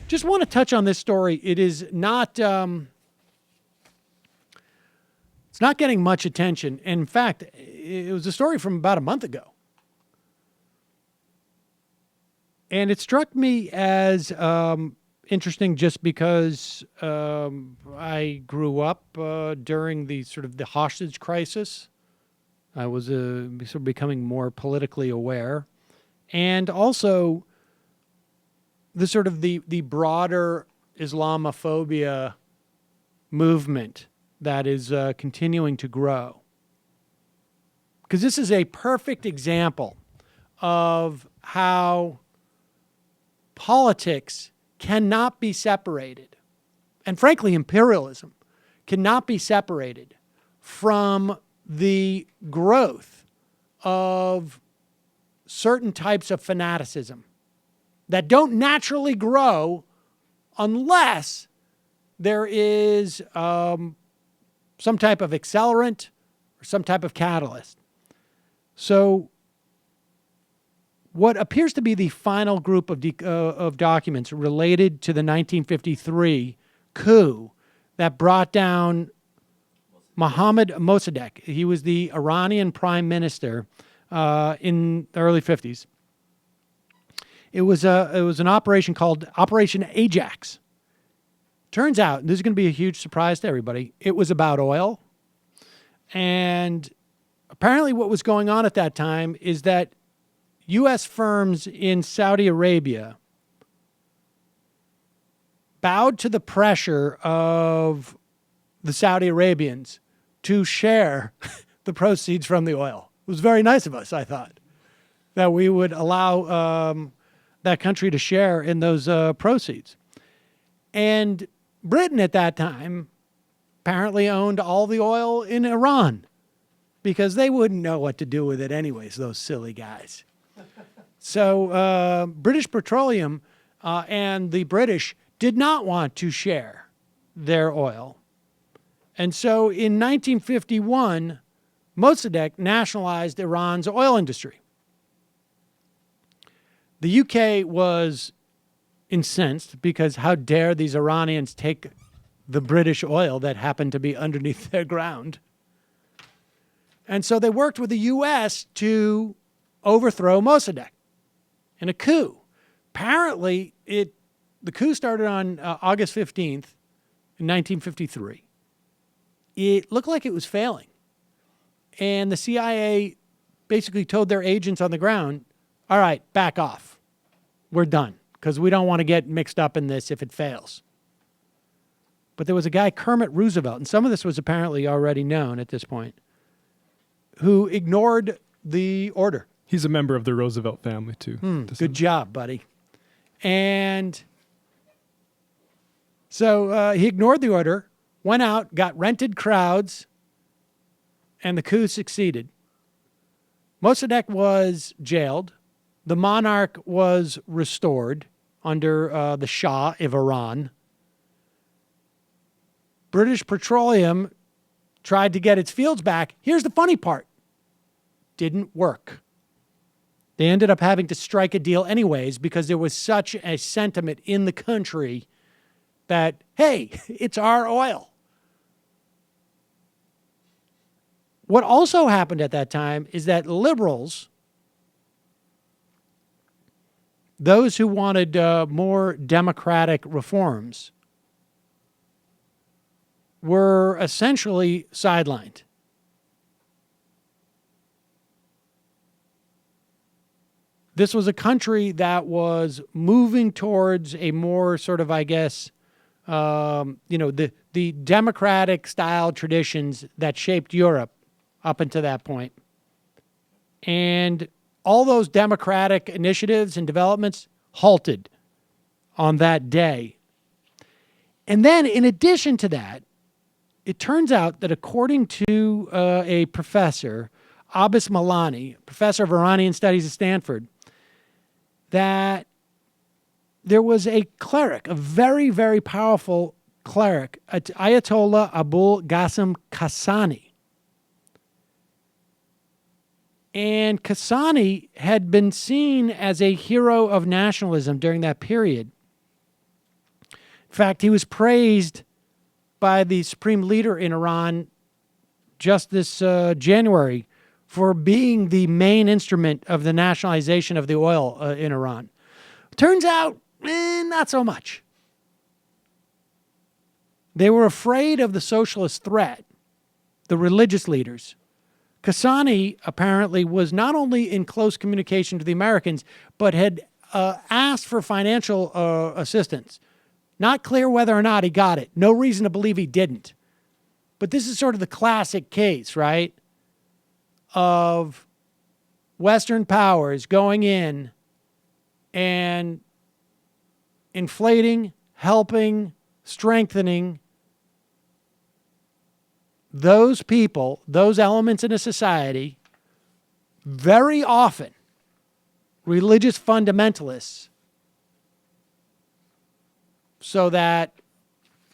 Just want to touch on this story. It is not, it's not getting much attention. In fact, it was a story from about a month ago. And it struck me as interesting just because I grew up during the sort of the hostage crisis. I was sort of becoming more politically aware. And also the sort of the broader Islamophobia movement that is continuing to grow. Because this is a perfect example of how politics cannot be separated, and frankly, imperialism cannot be separated from the growth of certain types of fanaticism that don't naturally grow unless there is some type of accelerant or some type of catalyst. So what appears to be the final group of documents related to the 1953 coup that brought down Mohammad Mosaddegh. He was the Iranian prime minister in the early 50s. It was an operation called Operation Ajax. Turns out, and this is going to be a huge surprise to everybody, it was about oil. And apparently what was going on at that time is that U.S. firms in Saudi Arabia bowed to the pressure of the Saudi Arabians to share the proceeds from the oil. It was very nice of us, I thought, that we would allow that country to share in those proceeds. And Britain at that time apparently owned all the oil in Iran because they wouldn't know what to do with it anyways, those silly guys. So British Petroleum and the British did not want to share their oil. And so in 1951, Mossadegh nationalized Iran's oil industry. The UK was incensed because how dare these Iranians take the British oil that happened to be underneath their ground. And so they worked with the U.S. to overthrow Mossadegh in a coup. Apparently, the coup started on August 15th in 1953. It looked like it was failing. And the CIA basically told their agents on the ground, all right, back off. We're done because we don't want to get mixed up in this if it fails. But there was a guy, Kermit Roosevelt, and some of this was apparently already known at this point, who ignored the order. He's a member of the Roosevelt family, too. Good job, buddy. And so he ignored the order, went out, got rented crowds, and the coup succeeded. Mossadegh was jailed. The monarch was restored under the Shah of Iran. British Petroleum tried to get its fields back. Here's the funny part. Didn't work. They ended up having to strike a deal anyways because there was such a sentiment in the country that, hey, it's our oil. What also happened at that time is that liberals, those who wanted more democratic reforms, were essentially sidelined. This was a country that was moving towards a more sort of, I guess, the democratic style traditions that shaped Europe up until that point. And all those democratic initiatives and developments halted on that day. And then in addition to that, it turns out that according to a professor, Abbas Milani, professor of Iranian studies at Stanford, that there was a cleric, a very, very powerful cleric, Ayatollah Abul Qasim Qassani. And Qassani had been seen as a hero of nationalism during that period. fact, he was praised by the supreme leader in Iran just this January for being the main instrument of the nationalization of the oil in Iran. Turns out, not so much. They were afraid of the socialist threat, the religious leaders. Kasani apparently was not only in close communication to the Americans, but had asked for financial assistance. Not clear whether or not he got it. No reason to believe he didn't. But this is sort of the classic case, right, of Western powers going in and inflating, helping, strengthening those people, those elements in a society, very often religious fundamentalists, so that,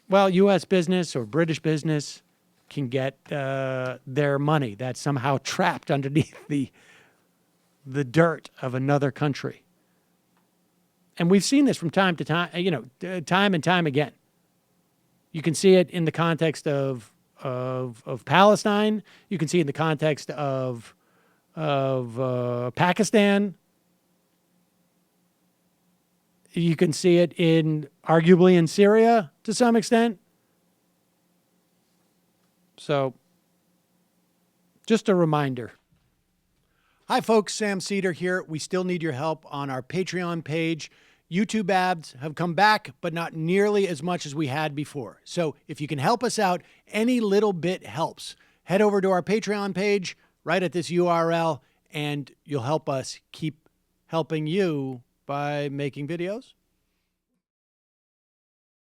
well, U.S. business or British business can get their money that's somehow trapped underneath the dirt of another country. And we've seen this from time to time, time and time again. You can see it in the context of Palestine. You can see it in the context of Pakistan. You can see it arguably in Syria to some extent. So, just a reminder. Hi, folks. Sam Seder here. We still need your help on our Patreon page. YouTube ads have come back, but not nearly as much as we had before. So, if you can help us out, any little bit helps. Head over to our Patreon page right at this URL, and you'll help us keep helping you by making videos